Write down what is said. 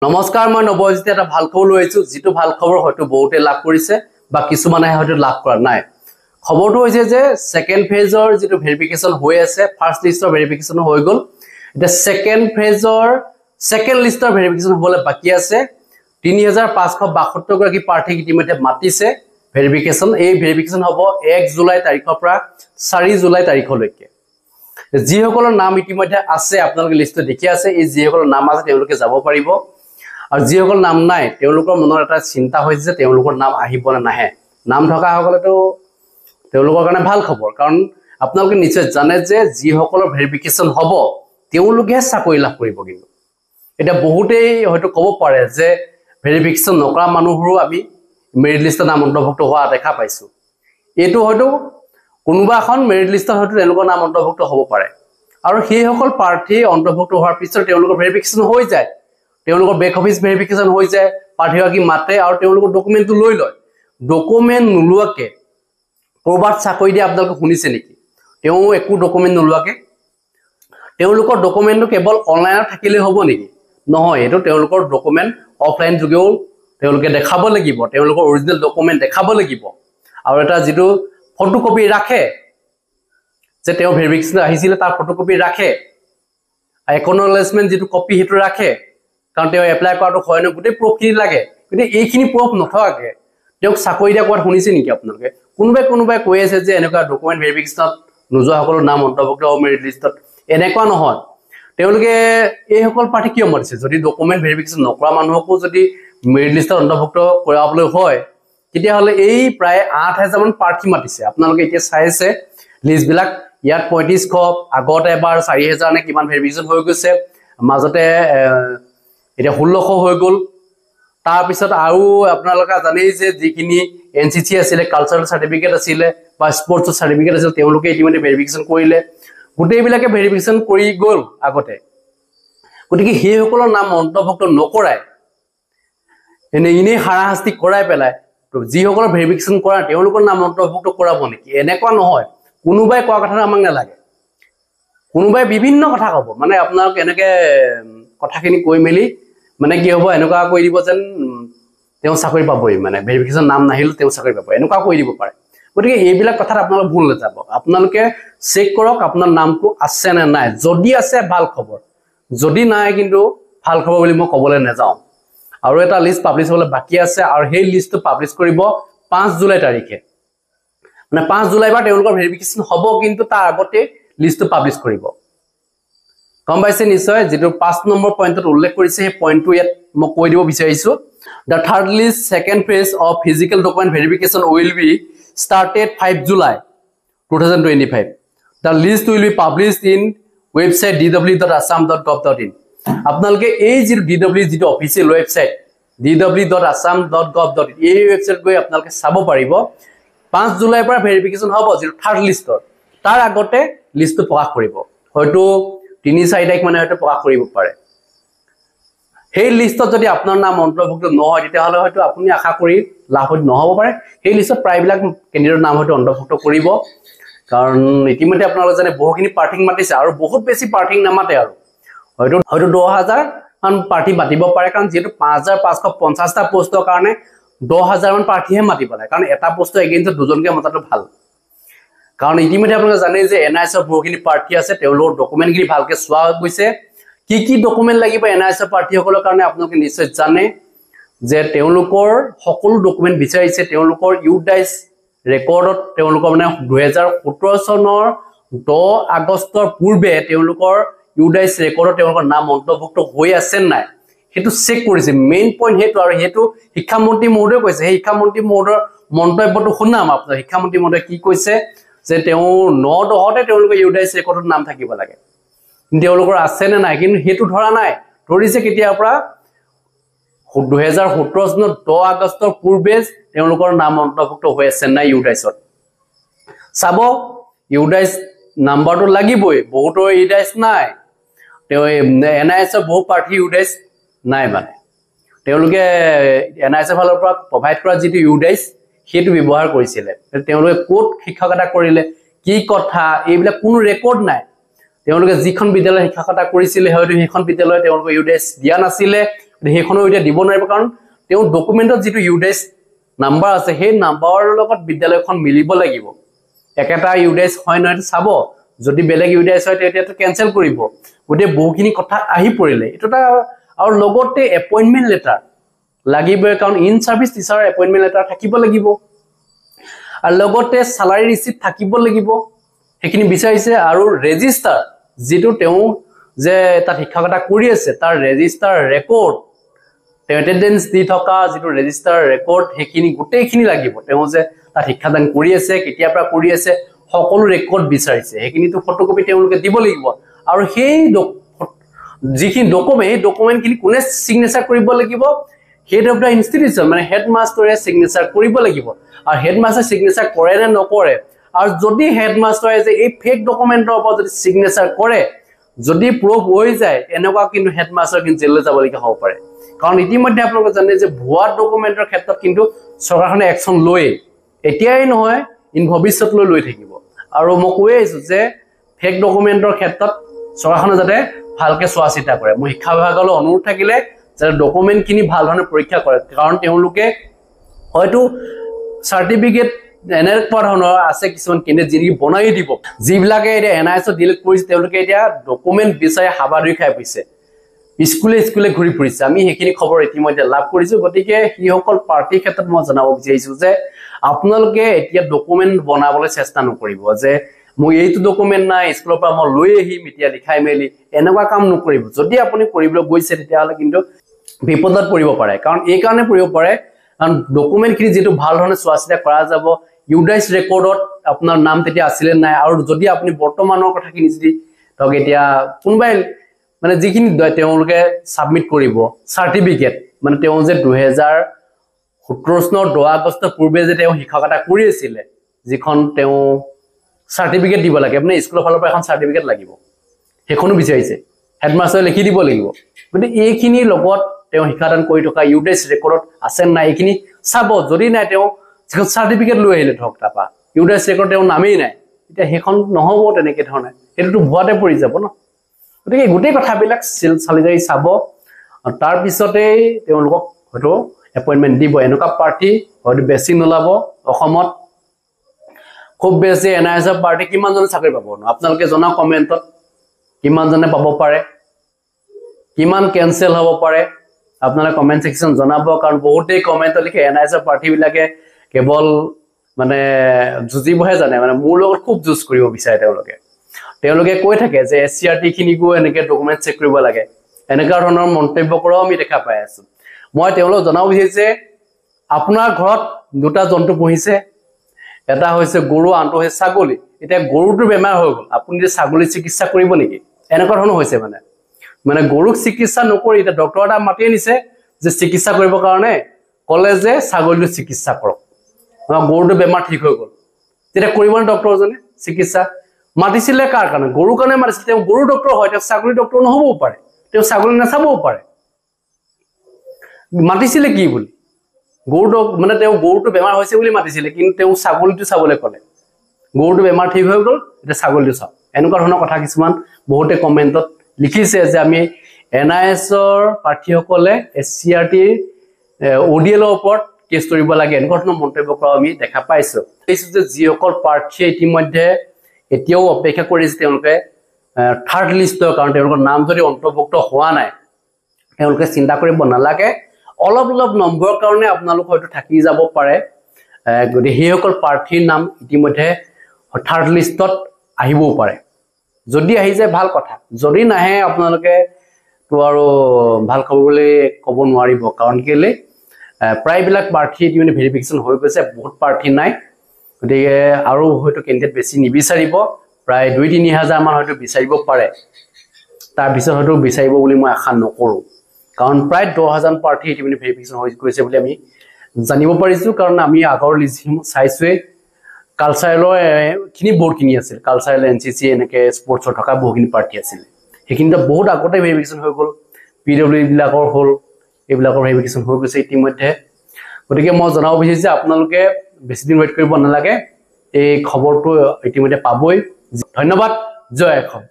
নমস্কাৰ মই নবজিতে এটা ভাল খবৰ লৈ আহিছো যেটো ভাল খবৰ হয়তো বহুতে লাভ কৰিছে বা কিছুমানে হয়তো লাভ কৰা নাই খবৰটো হৈছে যে সেকেন্ড ফেজৰ যেটো ভেৰিফিকেশন হৈ আছে ফাৰ্স্ট লিষ্টৰ ভেৰিফিকেশন হৈ গল এটা সেকেন্ড ফেজৰ সেকেন্ড লিষ্টৰ ভেৰিফিকেশন হবলে বাকি আছে 3572 গৰাকী প্ৰাৰ্থীক ইতিমধ্যে মাতিছে ভেৰিফিকেশন এই ভেৰিফিকেশন হ'ব 1 জুলাই তাৰিখৰ পৰা 4 জুলাই তাৰিখলৈকে যিসকলৰ নাম ইতিমধ্যে আছে আপোনালোকে লিষ্টত দেখি আছে এই যিসকলৰ নাম আছে তেওঁলোকে যাব পাৰিব আৰু যিসকল নাম নাই তেওঁলোকৰ মনৰ এটা চিন্তা হৈছে যে তেওঁলোকৰ নাম আহিব না নাহে নাম থকা সকলেতো তেওঁলোকৰ কাৰণে ভাল খবৰ কাৰণ আপোনালোকে নিশ্চয় জানে যে যিসকলৰ ভেৰিফিকেশন হ'ব তেওঁলোকে চাকৰি লাভ কৰিব কিন্তু এটা বহুতেই হয়তো ক'ব পাৰে যে ভেৰিফিকেশন নকৰা মানুহৰো আমি মেৰিট লিষ্টত নাম অন্তৰ্ভুক্ত হোৱা দেখা পাইছো এটো হয়তো কোনোবা এখন মেৰিট লিষ্টত হয়তো তেওঁলোকৰ নাম অন্তৰ্ভুক্ত হ'ব পাৰে আৰু সেই সকল প্ৰাৰ্থী অন্তৰ্ভুক্ত হোৱাৰ পিছত তেওঁলোকৰ ভেৰিফিকেশন হৈ যায় তেওঁলোকৰ বেক অফিস ভেৰিফিকেশন হৈ যায় প্ৰাৰ্থীগৰাকী মাতে আৰু তেওঁলোকৰ ডকুমেন্টটো লৈ লয় ডকুমেন্ট নুলুৱাকে কৰবাত চাকৰি দি আপোনালোকে শুনিছে নেকি তেওঁ একো ডকুমেন্ট নুলুৱাকে তেওঁলোকৰ ডকুমেন্টটো কেৱল অনলাইনত থাকিলে হ'ব নেকি নহয় এটো তেওঁলোকৰ ডকুমেন্ট অফলাইন যোগেও তেওঁলোকে দেখাব লাগিব তেওঁলোকৰ অৰিজিনাল ডকুমেন্ট দেখাব লাগিব আৰু এটা যেটো ফটোকপি ৰাখে যে তেওঁ ভেৰিফিকেশন আহিছিল তাৰ ফটোকপি ৰাখে একনলেজমেন্ট যেটো কপি হেতু ৰাখে কাৰণ তেওঁ এপ্লাই কৰাটো হয় ন গুটে প্ৰুফ কি লাগে কিন্তু এইখিনি প্ৰুফ নথকাকে তেওঁক চাকৰি দিয়া কোৱা শুনিছে নেকি আপোনালোকে কোনোবাই কৈ আছে যে এনেকুৱা ডকুমেন্ট ভেৰিফিকেশনত নোযোৱা সকলৰ নাম অন্তৰ্ভুক্ত হ'ব মেৰিট লিষ্টত এনেকুৱা নহয় তেওঁলোকে এই সকল প্ৰাৰ্থী কিয় মাতিছে যদি ডকুমেন্ট ভেৰিফিকেশন নকৰা মানুহকো যদি মেৰিট লিষ্টত অন্তৰ্ভুক্ত কৰাবলৈ হয় তেতিয়া হলে এই প্ৰায় 8000 মান প্ৰাৰ্থী মাতিছে আপোনালোকে এতিয়া চাইছে লিষ্ট বিলাক ইয়াত 3500 আগতে এবাৰ 4000 নে কিমান ভেৰিফিকেশন হৈ গৈছে মাজতে এটা 1600 হৈ গল তাৰ পিছত আৰু আপোনালোকে জানেই যে যিখিনি এনসিসি আছিল কালচাৰাল সাৰ্টিফিকেট আছিল বা স্পৰ্টছ সাৰ্টিফিকেট আছিল তেওঁলোকে ইতিমধ্যে ভেৰিফিকেশন কৰিলে গুটেইবিলাকে ভেৰিফিকেশন কৰি গল আগতে গতিকে সেই সকলৰ নাম অন্তৰ্ভুক্ত নকৰাই এনে হাৰাহাস্তি কৰাই পেলাই যিসকলৰ ভেৰিফিকেশন কৰা তেওঁলোকৰ নাম অন্তৰ্ভুক্ত কৰাব নেকি এনেকুৱা নহয় কোনোবাই কোৱা কথা আমাক নালাগে কোনোবাই বিভিন্ন কথা ক'ব মানে আপোনালোক এনেকে কথাখিনি কৈ মেলি মানে কি হ'ব এনেকুৱা কৈ দিব যেন তেওঁ চাকৰি পাবই মানে ভেৰিফিকেশন নাম নাহিল তেওঁ চাকৰি পাব এনেকুৱা কৈ দিব পাৰে গতিকে এইবিলাক কথাত আপোনালোক ভুল নাযাব আপোনালোকে চেক কৰক আপোনাৰ নামটো আছে নে নাই যদি আছে ভাল খবৰ যদি নাই কিন্তু ভাল খবৰ বুলি মই ক'বলৈ নাযাওঁ আৰু এটা লিষ্ট পাবলিশ হ'বলৈ বাকি আছে আৰু সেই লিষ্টটো পাবলিশ কৰিব 5 জুলাই তাৰিখে মানে 5 জুলাই বা তেওঁলোকৰ ভেৰিফিকেশন হ'ব কিন্তু তাৰ আগতে লিষ্টটো পাবলিশ কৰিব কম পাইছে নিশ্চয় যেটো 5 নম্বৰ পইণ্টত উল্লেখ কৰিছে সেই পইণ্টটো ইয়াত মই কৈ দিব বিচাৰিছো the third list second phase of physical document verification will be started 5 July 2025 the list will be published in website dw.assam.gov.in আপোনালোকে এই যে dw যেটো অফিচিয়েল ওয়েবসাইট dw.assam.gov.in এই ওয়েবসাইট গৈ আপোনালোকে চাব পাৰিব 5 জুলাই পৰা ভেৰিফিকেশন হ'ব যে থাৰ্ড লিষ্টৰ তাৰ আগতে লিষ্টটো প্ৰকাশ কৰিব হয়তো 3-4 তাৰিখ মানে হয়তো প্ৰকাশ কৰিব পাৰে সেই লিষ্টত যদি আপোনাৰ নাম অন্তৰ্ভুক্ত নহয় তেতিয়া হলে হয়তো আপুনি আশা কৰি লাভ নহব পাৰে সেই লিষ্টত প্ৰায়বিলাক কেন্ডিডেটৰ নাম হয়তো অন্তৰ্ভুক্ত কৰিব কাৰণ ইতিমধ্যে আপোনালোকে জানে বহুখিনি প্ৰাৰ্থী মাতিছে আৰু বহুত বেছি প্ৰাৰ্থী নামাতে আৰু হয়তো 10000 মান প্ৰাৰ্থী মাতিব পাৰে কাৰণ যেটো 5550 টা পোষ্টৰ কাৰণে 10000 মান প্ৰাৰ্থীহে মাতিব লাগে কাৰণ এটা পোষ্টৰ এগেইনষ্ট দুজনকে মতাটো ভাল কাৰণ ইতিমধ্যে আপোনালোকে জানে যে এনআইএছৰ বহুখিনি প্ৰাৰ্থী আছে তেওঁলোকৰ ডকুমেন্টখিনি ভালকে চোৱা গৈছে কি ডকুমেন্ট লাগিব এনআইএছৰ প্ৰাৰ্থীসকলৰ কাৰণে আপোনালোকে নিশ্চয় জানে যে তেওঁলোকৰ সকলো ডকুমেন্ট বিচাৰিছে তেওঁলোকৰ ইউডাইস ৰেকৰ্ডত তেওঁলোকৰ মানে 2017 চনৰ 10 আগষ্টৰ পূৰ্বে তেওঁলোকৰ ইউডাইস ৰেকৰ্ডত তেওঁলোকৰ নাম অন্তৰ্ভুক্ত হৈ আছে নাই হেতু চেক কৰিছে মেইন পইণ্ট হেতু আৰু হেতু শিক্ষামন্ত্ৰী মহোদয় কৈছে সেই শিক্ষামন্ত্ৰী মহোদয়ৰ মন্তব্যটো শুনাম আপোনাৰ শিক্ষামন্ত্ৰী মহোদয় কি কৈছে যে তেওঁ 9-10তে তেওঁলোকৰ ইউডাইস ৰেকৰ্ডত নাম থাকিব লাগে তেওঁলোকৰ আছে নে নাই কিন্তু হেতু ধৰা নাই ধৰিছে কেতিয়াৰ পৰা 2017 চনৰ 10 আগষ্টৰ পূৰ্বে তেওঁলোকৰ নাম অন্তৰ্ভুক্ত হৈ আছে নাই ইউডাইসত চাব ইউডাইস নাম্বাৰটো লাগিবই বহুতৰ ইউডাইস নাই তেওঁ এনআইএছৰ বহু প্ৰাৰ্থী ইউডাইস নাই মানে তেওঁলোকে এনআইএছৰ ফালৰ পৰা প্ৰভাইড কৰা যেটো ইউডাইস হেতু ব্যৱহাৰ কৰিছিল তেওঁলোকে কোড শিক্ষকতা কৰিলে কি কথা এইবিলাক কোনো ৰেকৰ্ড নাই তেওঁলোকে যিখন বিদ্যালয় শিক্ষকতা কৰিছিল হয়তো সেইখন বিদ্যালয় তেওঁলোকে ইউডাইস দিয়া নাছিলে সেইখনো এতিয়া দিব নোৱাৰিব কাৰণ তেওঁ ডকুমেণ্টত যিটো ইউডাইচ নাম্বাৰ আছে সেই নাম্বাৰৰ লগত বিদ্যালয়খন মিলিব লাগিব একেটা ইউডাইচ হয় নহয় চাব যদি বেলেগ ইউডাইচ হয় তেতিয়াতো কেনসেল কৰিব গটে বহুখিনি কথা আহি পৰিলে এটোটা আৰু লগতে এপইন্টমেন্ট লেটাৰ লাগিব কাৰণ in service teacher appointment letter থাকিব লাগিব আৰু লগতে সালাৰি ৰিসিপ্ট থাকিব লাগিব হেখিনি বিচাৰিছে আৰু ৰেজিষ্টাৰ যেটো তেওঁ যে তাত শিক্ষকতা কৰি আছে তাৰ ৰেজিষ্টাৰ ৰেকৰ্ড এটেন্ডেন্স দি থকা যেটো ৰেজিষ্টাৰ ৰেকৰ্ড হেখিনি গুটেইখিনি লাগিব তেওঁ যে তাত শিক্ষাদান কৰি আছে কেতিয়া পৰা কৰি আছে সকলো ৰেকৰ্ড বিচাৰিছে হেখিনিটো ফটোকপি তেওঁলোকে দিব লাগিব আৰু সেই যিখিনি ডকুমেন্ট খিনি কোনে সিগনেচাৰ কৰিব লাগিব হেড অফ দা ইনস্টিটিউশন মানে হেডমাস্টাৰে সিগনেচাৰ কৰিব লাগিব আৰু হেডমাস্টাৰ সিগনেচাৰ কৰে নে নকৰে আৰু যদি হেডমাস্টাৰে যে এই ফেক ডকুমেন্টৰ ওপৰত যদি সিগনেচাৰ কৰে যদি প্ৰুফ হৈ যায় এনেকুৱা কিন্তু হেডমাস্টাৰ কিন্তু জেললৈ যাব লগা হ'ব পাৰে কাৰণ ইতিমধ্যে আপোনালোকে জানে যে ভুৱা ডকুমেন্টৰ ক্ষেত্ৰত কিন্তু চৰকাৰখনে একচন লয় এতিয়াই নহয় ইন ভৱিষ্যতলৈ লৈ থাকিব আৰু মই কৈ আছো যে ফেক ডকুমেন্টৰ ক্ষেত্ৰত চৰকাৰখনে যাতে ভালকে চোৱা চিতা কৰে মই শিক্ষা বিভাগলৈ অনুৰোধ থাকিলে যে ডকুমেন্ট খিনি ভাল ধৰণে পৰীক্ষা কৰে কাৰণ তেওঁলোকে হয়তো সাৰ্টিফিকেট এনেকুৱা ধৰণৰ আছে কিছুমান কেন্দ্ৰ যিনি বনাই দিব যিবিলাকে এতিয়া এনআইএছ ডিলিট কৰিছে তেওঁলোকে এতিয়া ডকুমেন্ট বিচাৰি হাবাধুৰি খাই পৰিছে স্কুলে ঘুৰি ফুৰিছে আমি হেখিনি খবৰ ইতিমধ্যে লাভ কৰিছো গতিকে হিসকল পাৰ্টিৰ ক্ষেত্ৰত মই জনাব বিচাৰিছো যে আপোনালোকে এতিয়া ডকুমেন্ট বনাবলৈ চেষ্টা নকৰিব যে মই এইটো ডকুমেন্ট নাই স্কুলৰ পৰা মই লৈ আহিম এতিয়া লিখাই মেলি এনেকুৱা কাম নকৰিব যদি আপুনি কৰিবলৈ গৈছে তেতিয়াহলে কিন্তু বিপদত পৰিব পাৰে কাৰণ এই কাৰণে পৰিব পাৰে কাৰণ ডকুমেন্ট খিনি যেটো ভাল ধৰণে চোৱাচিতা কৰা যাব ইউডাইচ ৰেকৰ্ডত আপোনাৰ নাম তেতিয়া আছিল নাই আৰু যদি আপুনি বৰ্তমানৰ কথা কিনি যদি তক এতিয়া কোনবাই মানে যিখিনি তেওঁলোকে সাবমিট কৰিব সাৰ্টিফিকেট মানে তেওঁ যে 2017 চনৰ 10 আগষ্ট পূৰ্বে যে তেওঁ শিক্ষকতা কৰি আছিল যিখন তেওঁ সাৰ্টিফিকেট দিব লাগে মানে স্কুলৰ ফালৰ পৰা এখন সাৰ্টিফিকেট লাগিব হেখনো বিচাৰিছে হেডমাস্টাৰে লিখি দিব লাগিব কিন্তু এইখিনি লগত তেওঁ শিক্ষাদান কৰি থকা ইউডাইচ ৰেকৰ্ডত আছে নাই এইখিনি চাব যদি নাই তেওঁ সাৰ্টিফিকেট লৈ আহিলে ধক তাপা ইউডাইচ ৰেকৰ্ড তেওঁ নামেই নাই এটা হেখন নহব তেনেকে ধৰণে এটো ভুৱাতে পৰি যাব ন গতিকে গুটেই কথাবিলাক চালি যাই চাব তাৰ পিছতে তেওঁলোকক হয়তো এপইন্টমেন্ট দিব এনেকুৱা পাৰ্টি হয়তো বেছি নলাব অসমত খুব বেছি এনআইএছ পাৰ্টি কিমান জন চাকৰি পাব আপোনালোকে জনা কমেন্টত কিমান জনে পাব পাৰে কিমান কেনসেল হ'ব পাৰে আপোনালোকে কমেন্ট সেকশন জনাব কাৰণ বহুতেই কমেন্ট লিখে এনআইএছ পাৰ্টি বিলাকে কেৱল মানে যুজিবহে জানে মানে মোৰ লগত খুব যুজ কৰিব বিচাৰে তেওঁলোকে কৈ থাকে যে এসচিআৰটি খিনিকো এনেকে ডকুমেন্ট চেক কৰিব লাগে এনেকা ধৰণৰ মন্তব্য কৰাও আমি দেখা পাই আছো মই তেওঁলোকক জনাব বিচাৰিছে আপোনাৰ ঘৰত দুটা জন্তু পুহিছে এটা হৈছে গৰু আনটো হৈছে ছাগলী এটা গৰুটোৰ বেমাৰ হৈ গল আপুনি যে ছাগলী চিকিৎসা কৰিব নেকি এনেকুৱা ধৰণৰ হৈছে মানে গৰুক চিকিৎসা নকৰি এটা ডক্টৰ এটা মাতি আনিছে যে চিকিৎসা কৰিবৰ কাৰণে কলে যে ছাগলীৰ চিকিৎসা কৰক গৰুটোৰ বেমাৰ ঠিক হৈ গল তেতিয়া কৰিবনে ডক্টৰজনে চিকিৎসা মাতিছিলে কাৰ কাৰণে গৰু কাৰণে মাতিছিলে তেওঁ গৰু ডক্টৰ হয় তেওঁ ছাগলী ডক্টৰ নহবও পাৰে তেওঁ ছাগলী নাচাবও পাৰে মাতিছিলে কি বুলি গৰুটো মানে তেওঁ গৰুটো বেমাৰ হৈছে বুলি মাতিছিলে কিন্তু তেওঁ ছাগলীটো চাবলৈ ক'লে গৰুটো বেমাৰ ঠিক হৈ গল এটা ছাগলীটো চাও এনেকুৱা ধৰণৰ কথা কিছুমান বহুতে কমেন্টত লিখিছে যে আমি এনআইএছৰ প্ৰাৰ্থীসকলে এসচিআৰটি ওডিএলৰ ওপৰত কেছ কৰিব লাগে এনেকুৱা ধৰণৰ মন্তব্য কৰা আমি দেখা পাইছো যে যিসকল প্ৰাৰ্থীয়ে ইতিমধ্যে এতিয়াও অপেক্ষা কৰিছে তেওঁলোকে থাৰ্ড লিষ্টৰ কাৰণ তেওঁলোকৰ নাম যদি অন্তৰ্ভুক্ত হোৱা নাই তেওঁলোকে চিন্তা কৰিব নালাগে অলপ নম্বৰৰ কাৰণে আপোনালোক হয়তো থাকি যাব পাৰে গতি হেসকল প্ৰাৰ্থীৰ নাম ইতিমধ্যে থাৰ্ড লিষ্টত আহিবও পাৰে যদি আহি যায় ভাল কথা যদি নাহে আপোনালোকে তো আৰু ভাল খবৰ বুলি ক'ব নোৱাৰিব কাৰণ কেলে প্ৰায়বিলাক প্ৰাৰ্থী ইতিমধ্যে ভেৰিফিকেশ্যন হৈ গৈছে বহুত প্ৰাৰ্থী নাই গতিকে আৰু হয়তো কেন্দ্ৰত বেছি নিবিচাৰিব প্ৰায় 2-3 হাজাৰ মান হয়তো বিচাৰিব পাৰে তাৰ পিছত হয়তো বিচাৰিব বুলি মই আশা নকৰো কাৰণ প্ৰায় 10,000 প্ৰাৰ্থী ইতিমধ্যে ভেৰিফিকেশ্যন হৈ গৈছে বুলি আমি জানিব পাৰিছো কাৰণ আমি আগৰ লিজিম চাইছোৱে কালচাৰেলৰ খিনি বহুত খিনি আছিল কালচাৰেল এনসিসি এনেকে স্পৰ্টছৰ থকা বহুখিনি প্ৰাৰ্থী আছিল হেকিনটা বহুত আগতে ভেৰিফিকেশ্যন হৈ গল পিডব্লিউ বিলাকৰ হল এইবিলাকৰ ভেৰিফিকেশ্যন হৈ গৈছে ইতিমধ্যে গতিকে মই জনাব বিচাৰিছো আপোনালোকে বেছি দিন ওয়েট কৰিব নালাগে এই খবৰটো ইতিমধ্যে পাবই ধন্যবাদ জয় অসম